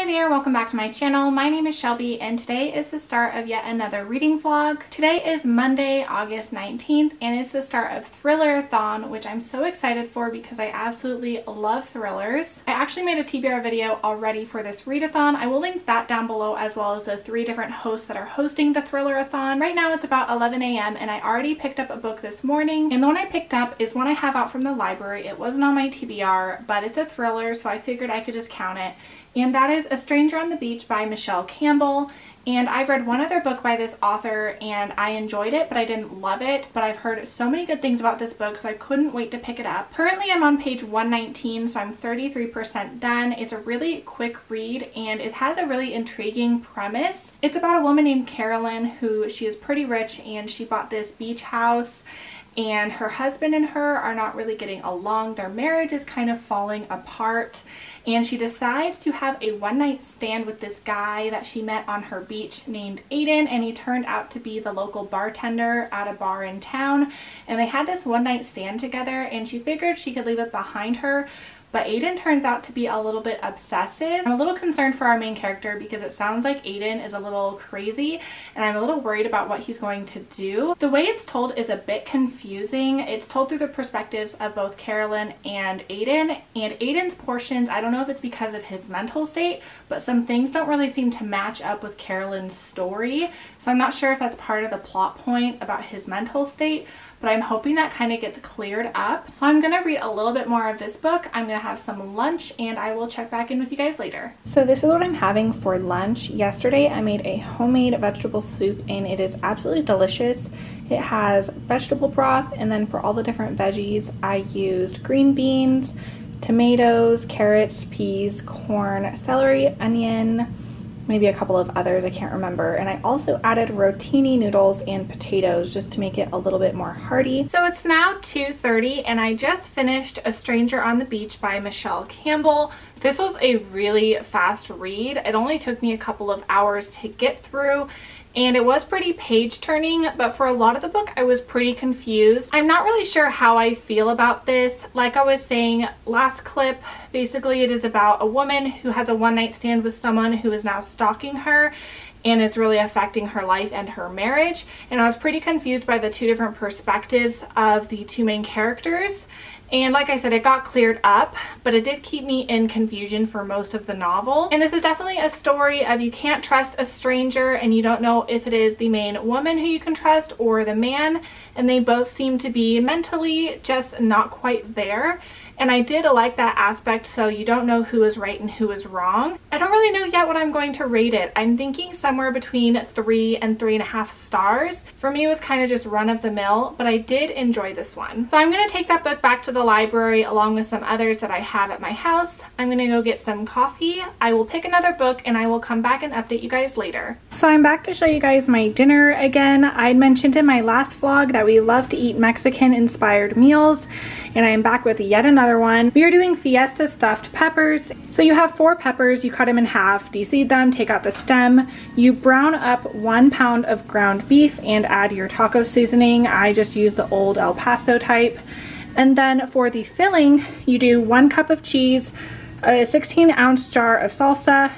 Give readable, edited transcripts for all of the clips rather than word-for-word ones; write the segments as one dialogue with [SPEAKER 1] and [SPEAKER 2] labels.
[SPEAKER 1] there, welcome back to my channel. My name is Shelby and today is the start of yet another reading vlog. Today is Monday, August 19th and it's the start of Thrillerathon, which I'm so excited for because I absolutely love thrillers. I actually made a TBR video already for this readathon. I will link that down below as well as the 3 different hosts that are hosting the Thrillerathon. Right now it's about 11 a.m. and I already picked up a book this morning, and the one I picked up is one I have out from the library. It wasn't on my TBR, but it's a thriller, so I figured I could just count it. And that is A Stranger on the Beach by Michelle Campbell. And I've read one other book by this author and I enjoyed it, but I didn't love it. But I've heard so many good things about this book, so I couldn't wait to pick it up. Currently I'm on page 119, so I'm 33% done. It's a really quick read and it has a really intriguing premise. It's about a woman named Carolyn she is pretty rich and she bought this beach house, and her husband and her are not really getting along. Their marriage is kind of falling apart, and she decides to have a one-night stand with this guy that she met on her beach named Aiden, and he turned out to be the local bartender at a bar in town. And they had this one-night stand together and she figured she could leave it behind her. But Aiden turns out to be a little bit obsessive. I'm a little concerned for our main character because it sounds like Aiden is a little crazy and I'm a little worried about what he's going to do. The way it's told is a bit confusing. It's told through the perspectives of both Carolyn and Aiden's portions, I don't know if it's because of his mental state, but some things don't really seem to match up with Carolyn's story. So I'm not sure if that's part of the plot point about his mental state, but I'm hoping that kind of gets cleared up. So I'm gonna read a little bit more of this book. I'm gonna have some lunch and I will check back in with you guys later. So this is what I'm having for lunch. Yesterday I made a homemade vegetable soup and it is absolutely delicious. It has vegetable broth, and then for all the different veggies I used green beans, tomatoes, carrots, peas, corn, celery, onion, maybe a couple of others, I can't remember. And I also added rotini noodles and potatoes just to make it a little bit more hearty. So it's now 2:30 and I just finished A Stranger on the Beach by Michelle Campbell. This was a really fast read. It only took me a couple of hours to get through, and it was pretty page turning, but for a lot of the book I was pretty confused. I'm not really sure how I feel about this. Like I was saying last clip, basically it is about a woman who has a one-night stand with someone who is now stalking her, and it's really affecting her life and her marriage. And I was pretty confused by the 2 different perspectives of the 2 main characters. And like I said, it got cleared up, but it did keep me in confusion for most of the novel. And this is definitely a story of you can't trust a stranger and you don't know if it is the main woman who you can trust or the man. And they both seem to be mentally just not quite there. And I did like that aspect, so you don't know who is right and who is wrong. I don't really know yet what I'm going to rate it. I'm thinking somewhere between 3 and 3.5 stars. For me, it was kind of just run-of-the-mill, but I did enjoy this one. So I'm going to take that book back to the library along with some others that I have at my house. I'm going to go get some coffee. I will pick another book and I will come back and update you guys later. So I'm back to show you guys my dinner again. I mentioned in my last vlog that we love to eat Mexican-inspired meals, and I am back with yet another one. We are doing Fiesta stuffed peppers. So you have 4 peppers, you cut them in half, deseed them, take out the stem. You brown up 1 pound of ground beef and add your taco seasoning. I just use the old El Paso type. And then for the filling, you do 1 cup of cheese, a 16-ounce jar of salsa,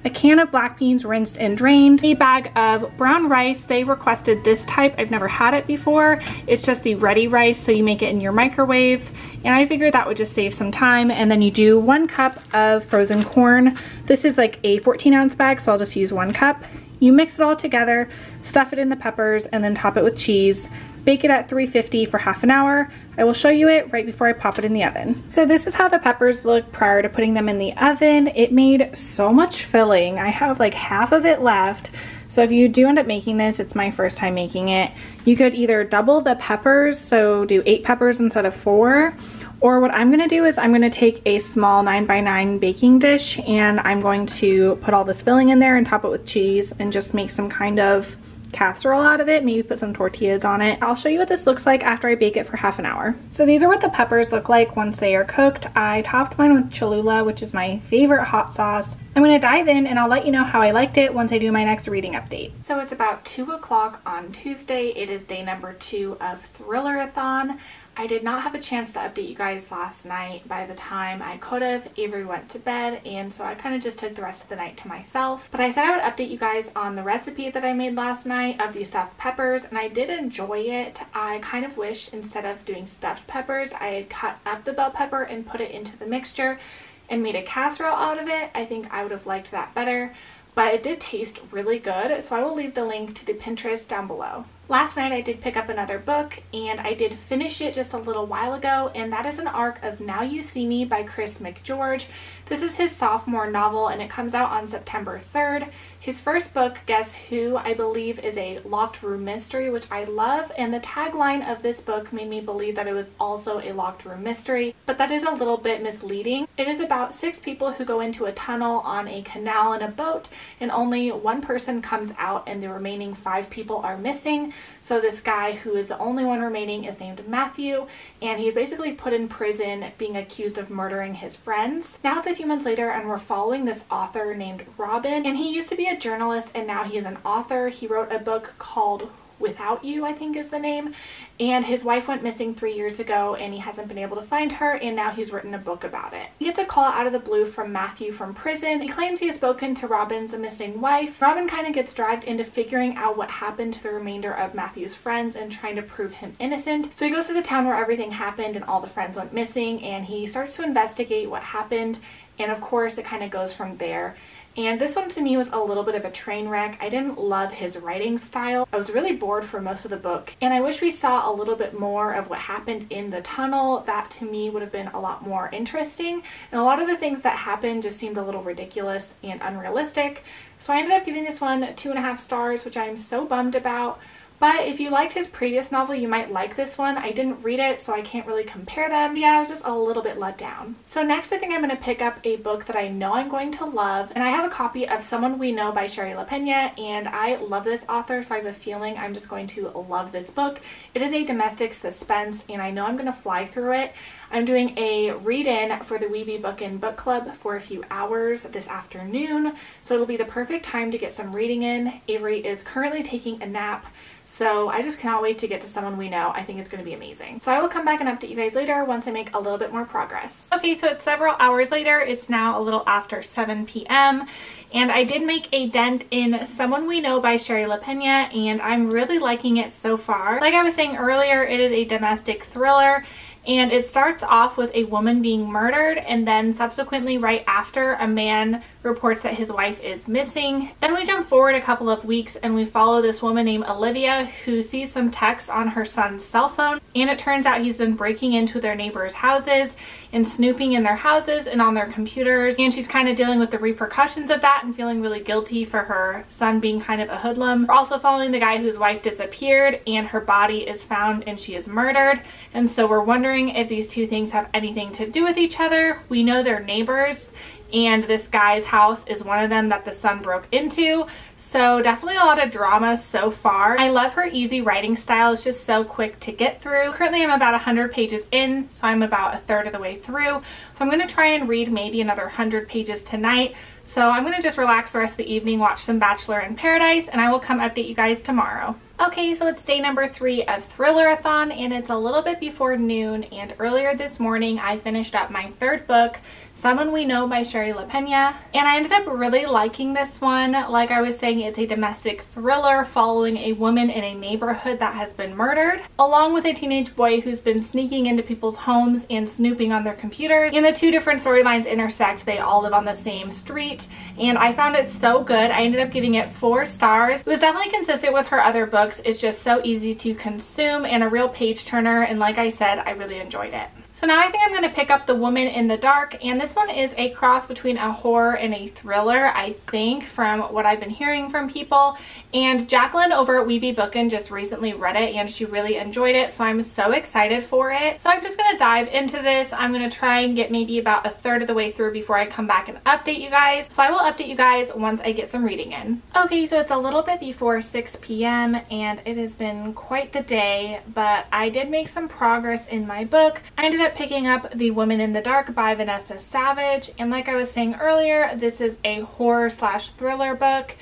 [SPEAKER 1] a can of black beans rinsed and drained, a bag of brown rice. They requested this type. I've never had it before. It's just the ready rice, so you make it in your microwave. And I figured that would just save some time. And then you do 1 cup of frozen corn. This is like a 14-ounce bag, so I'll just use 1 cup. You mix it all together, stuff it in the peppers, and then top it with cheese. Bake it at 350 for half an hour. I will show you it right before I pop it in the oven. So this is how the peppers look prior to putting them in the oven. It made so much filling. I have like half of it left. So if you do end up making this, it's my first time making it, you could either double the peppers, so do 8 peppers instead of 4, or what I'm gonna do is I'm gonna take a small 9x9 baking dish and I'm going to put all this filling in there and top it with cheese and just make some kind of casserole out of it, maybe put some tortillas on it. I'll show you what this looks like after I bake it for half an hour. So these are what the peppers look like once they are cooked. I topped mine with Cholula, which is my favorite hot sauce. I'm gonna dive in and I'll let you know how I liked it once I do my next reading update. So it's about 2 o'clock on Tuesday. It is day number 2 of Thrillerathon. I did not have a chance to update you guys last night. By the time I could have, Avery went to bed, and so I kind of just took the rest of the night to myself. But I said I would update you guys on the recipe that I made last night of these stuffed peppers, and I did enjoy it. I kind of wish instead of doing stuffed peppers, I had cut up the bell pepper and put it into the mixture and made a casserole out of it. I think I would have liked that better, but it did taste really good, so I will leave the link to the Pinterest down below. Last night I did pick up another book, and I did finish it just a little while ago, and that is an arc of Now You See Me by Chris McGeorge. This is his sophomore novel, and it comes out on September 3rd. His first book, Guess Who, I believe is a locked room mystery, which I love, and the tagline of this book made me believe that it was also a locked room mystery, but that is a little bit misleading. It is about 6 people who go into a tunnel on a canal in a boat, and only one person comes out, and the remaining 5 people are missing. So this guy who is the only one remaining is named Matthew, and he's basically put in prison being accused of murdering his friends. Now it's a few months later, and we're following this author named Robin, and he used to be a journalist and now he is an author. He wrote a book called Without You, I think is the name, and his wife went missing 3 years ago, and he hasn't been able to find her, and now he's written a book about it. He gets a call out of the blue from Matthew from prison. He claims he has spoken to Robin's missing wife. Robin kind of gets dragged into figuring out what happened to the remainder of Matthew's friends and trying to prove him innocent. So he goes to the town where everything happened and all the friends went missing, and he starts to investigate what happened, and of course it kind of goes from there. And this one to me was a little bit of a train wreck. I didn't love his writing style. I was really bored for most of the book, and I wish we saw a little bit more of what happened in the tunnel. That to me would have been a lot more interesting, and a lot of the things that happened just seemed a little ridiculous and unrealistic. So I ended up giving this one 2.5 stars, which I'm so bummed about. But if you liked his previous novel, you might like this one. I didn't read it, so I can't really compare them. But yeah, I was just a little bit let down. So next, I think I'm going to pick up a book that I know I'm going to love. And I have a copy of Someone We Know by Shari LaPena, and I love this author, so I have a feeling I'm just going to love this book. It is a domestic suspense, and I know I'm going to fly through it. I'm doing a read-in for the Weeby Book In Book Club for a few hours this afternoon, so it'll be the perfect time to get some reading in. Avery is currently taking a nap, so I just cannot wait to get to Someone We Know. I think it's going to be amazing. So I will come back and update you guys later once I make a little bit more progress. Okay, so it's several hours later. It's now a little after 7 p.m. and I did make a dent in Someone We Know by Shari LaPena, and I'm really liking it so far. Like I was saying earlier, it is a domestic thriller, and it starts off with a woman being murdered, and then subsequently right after, a man reports that his wife is missing. Then we jump forward a couple of weeks and we follow this woman named Olivia who sees some texts on her son's cell phone, and it turns out he's been breaking into their neighbors' houses and snooping in their houses and on their computers, and she's kind of dealing with the repercussions of that and feeling really guilty for her son being kind of a hoodlum. We're also following the guy whose wife disappeared and her body is found and she is murdered, and so we're wondering if these two things have anything to do with each other. We know they're neighbors, and this guy's house is one of them that the son broke into. So definitely a lot of drama so far. I love her easy writing style. It's just so quick to get through. Currently I'm about 100 pages in, so I'm about a third of the way through. So I'm going to try and read maybe another 100 pages tonight. So I'm going to just relax the rest of the evening, watch some Bachelor in Paradise, and I will come update you guys tomorrow. Okay, so it's day number 3 of Thrillerathon, and it's a little bit before noon, and earlier this morning I finished up my 3rd book, Someone We Know by Shari LaPena, and I ended up really liking this one. Like I was saying, it's a domestic thriller following a woman in a neighborhood that has been murdered, along with a teenage boy who's been sneaking into people's homes and snooping on their computers. And the two different storylines intersect. They all live on the same street, and I found it so good. I ended up giving it 4 stars. It was definitely consistent with her other books. It's just so easy to consume and a real page turner, and like I said, I really enjoyed it. So now I think I'm going to pick up The Woman in the Dark, and this one is a cross between a horror and a thriller, I think, from what I've been hearing from people. And Jacqueline over at Weeby Bookin' just recently read it and she really enjoyed it, so I'm so excited for it. So I'm just going to dive into this. I'm going to try and get maybe about a third of the way through before I come back and update you guys. So I will update you guys once I get some reading in. Okay, so it's a little bit before 6 p.m. and it has been quite the day, but I did make some progress in my book. I ended up picking up The Woman in the Dark by Vanessa Savage, and like I was saying earlier, this is a horror/thriller book.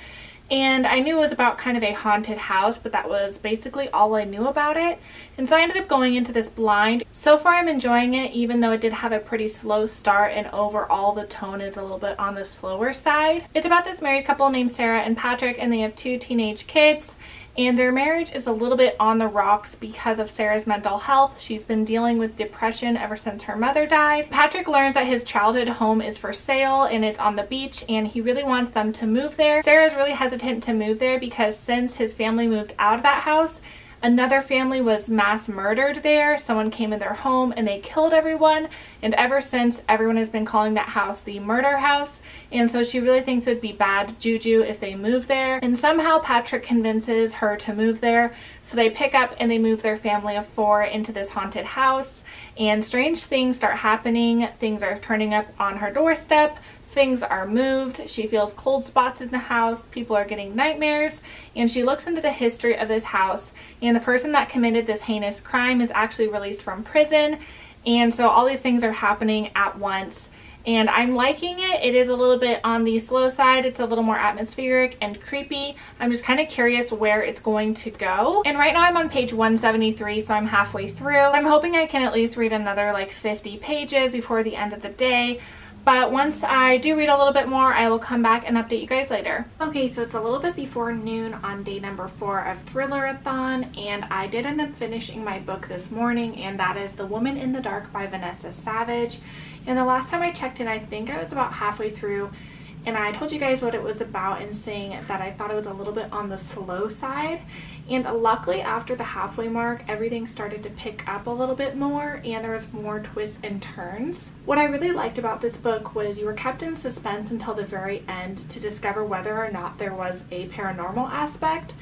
[SPEAKER 1] and I knew it was about kind of a haunted house, but that was basically all I knew about it. And so I ended up going into this blind. So far I'm enjoying it, even though it did have a pretty slow start and overall the tone is a little bit on the slower side. It's about this married couple named Sarah and Patrick, and they have 2 teenage kids. And their marriage is a little bit on the rocks because of Sarah's mental health. She's been dealing with depression ever since her mother died. Patrick learns that his childhood home is for sale and it's on the beach, and he really wants them to move there. Sarah's really hesitant to move there because since his family moved out of that house, another family was mass murdered there. Someone came in their home and they killed everyone, and ever since everyone has been calling that house the murder house, and so she really thinks it would be bad juju if they move there. And somehow Patrick convinces her to move there, so they pick up and they move their family of 4 into this haunted house, and strange things start happening. Things are turning up on her doorstep. Things are moved. She feels cold spots in the house. People are getting nightmares, and she looks into the history of this house, and the person that committed this heinous crime is actually released from prison. And so all these things are happening at once, and I'm liking it. It is a little bit on the slow side. It's a little more atmospheric and creepy. I'm just kind of curious where it's going to go. And right now I'm on page 173, so I'm halfway through. I'm hoping I can at least read another like 50 pages before the end of the day. But once I do read a little bit more, I will come back and update you guys later. Okay, so it's a little bit before noon on day number 4 of Thrillerathon, and I did end up finishing my book this morning, and that is The Woman in the Dark by Vanessa Savage. And the last time I checked in, I think I was about halfway through, and I told you guys what it was about and saying that I thought it was a little bit on the slow side. And luckily after the halfway mark, everything started to pick up a little bit more, and there was more twists and turns. What I really liked about this book was you were kept in suspense until the very end to discover whether or not there was a paranormal aspect.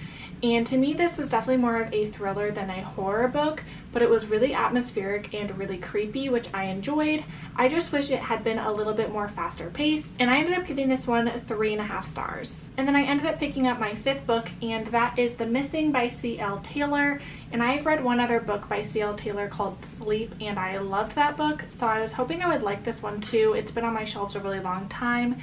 [SPEAKER 1] And to me, this was definitely more of a thriller than a horror book, but it was really atmospheric and really creepy, which I enjoyed. I just wish it had been a little bit more faster paced, and I ended up giving this one 3.5 stars. And then I ended up picking up my 5th book, and that is The Missing by C.L. Taylor. And I've read one other book by C.L. Taylor called Sleep, and I loved that book, so I was hoping I would like this one too. It's been on my shelves a really long time.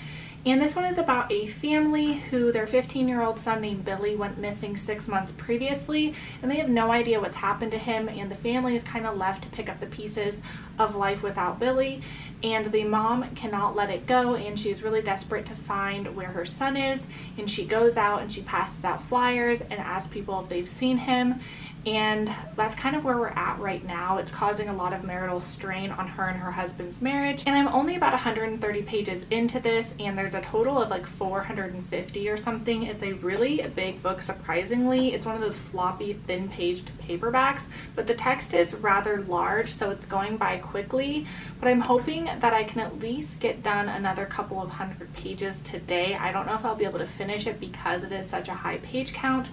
[SPEAKER 1] And this one is about a family who their 15-year-old son named Billy went missing 6 months previously, and they have no idea what's happened to him, and the family is kind of left to pick up the pieces of life without Billy. And the mom cannot let it go, and she's really desperate to find where her son is, and she goes out and she passes out flyers and asks people if they've seen him. And that's kind of where we're at right now. It's causing a lot of marital strain on her and her husband's marriage. And I'm only about 130 pages into this, and there's a total of like 450 or something. It's a really big book, surprisingly. It's one of those floppy, thin-paged paperbacks, but the text is rather large, so it's going by quickly. But I'm hoping that I can at least get done another couple of 100 pages today. I don't know if I'll be able to finish it because it is such a high page count.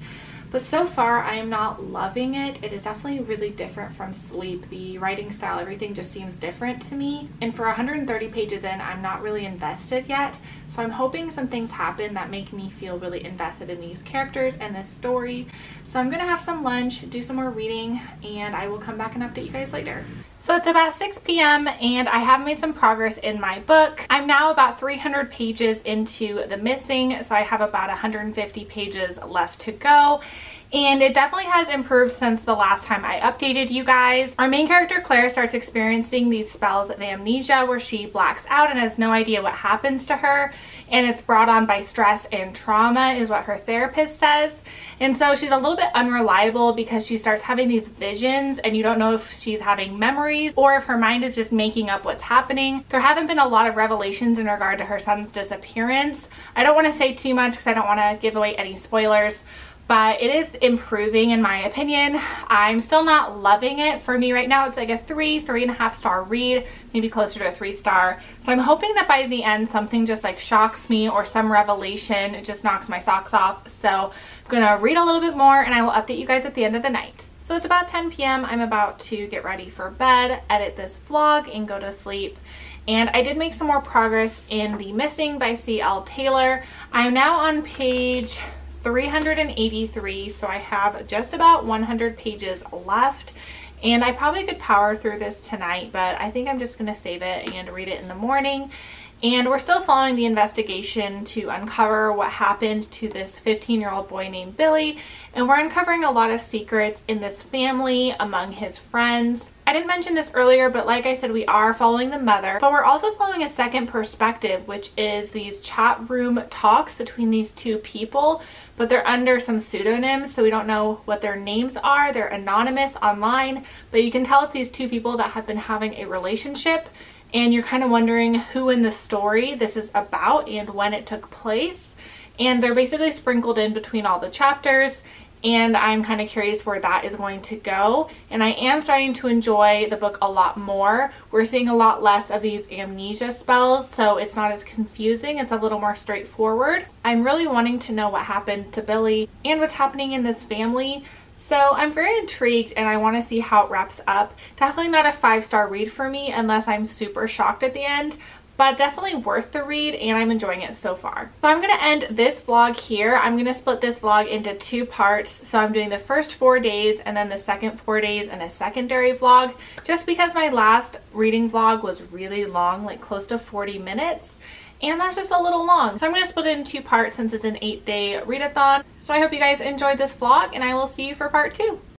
[SPEAKER 1] But so far, I am not loving it. It is definitely really different from Sleep. The writing style, everything just seems different to me. And for 130 pages in, I'm not really invested yet. So I'm hoping some things happen that make me feel really invested in these characters and this story. So I'm going to have some lunch, do some more reading, and I will come back and update you guys later. So it's about 6 p.m. and I have made some progress in my book. I'm now about 300 pages into The Missing, so I have about 150 pages left to go. And it definitely has improved since the last time I updated you guys. Our main character Claire starts experiencing these spells of amnesia where she blacks out and has no idea what happens to her, and it's brought on by stress and trauma is what her therapist says. And so she's a little bit unreliable because she starts having these visions and you don't know if she's having memories or if her mind is just making up what's happening. There haven't been a lot of revelations in regard to her son's disappearance. I don't want to say too much because I don't want to give away any spoilers, but it is improving in my opinion. I'm still not loving it. For me right now, it's like a 3.5 star read, maybe closer to a 3 star. So I'm hoping that by the end, something just like shocks me or some revelation, it just knocks my socks off. So I'm gonna read a little bit more and I will update you guys at the end of the night. So it's about 10 p.m. I'm about to get ready for bed, edit this vlog, and go to sleep. And I did make some more progress in The Missing by C.L. Taylor. I'm now on page 383, so I have just about 100 pages left, and I probably could power through this tonight, but I think I'm just going to save it and read it in the morning. And we're still following the investigation to uncover what happened to this 15-year-old boy named Billy. And we're uncovering a lot of secrets in this family, among his friends. I didn't mention this earlier, but like I said, we are following the mother, but we're also following a second perspective, which is these chat room talks between these two people, but they're under some pseudonyms, so we don't know what their names are. They're anonymous online, but you can tell it's these two people that have been having a relationship, and you're kind of wondering who in the story this is about and when it took place. And they're basically sprinkled in between all the chapters, and I'm kind of curious where that is going to go. And I am starting to enjoy the book a lot more. We're seeing a lot less of these amnesia spells, so it's not as confusing. It's a little more straightforward. I'm really wanting to know what happened to Billy and what's happening in this family. So I'm very intrigued and I want to see how it wraps up. Definitely not a 5-star read for me unless I'm super shocked at the end, but definitely worth the read and I'm enjoying it so far. So I'm going to end this vlog here. I'm going to split this vlog into 2 parts. So I'm doing the first 4 days and then the second 4 days in a secondary vlog, just because my last reading vlog was really long, like close to 40 minutes. And that's just a little long. So I'm going to split it in 2 parts since it's an 8-day readathon. So I hope you guys enjoyed this vlog and I will see you for part 2.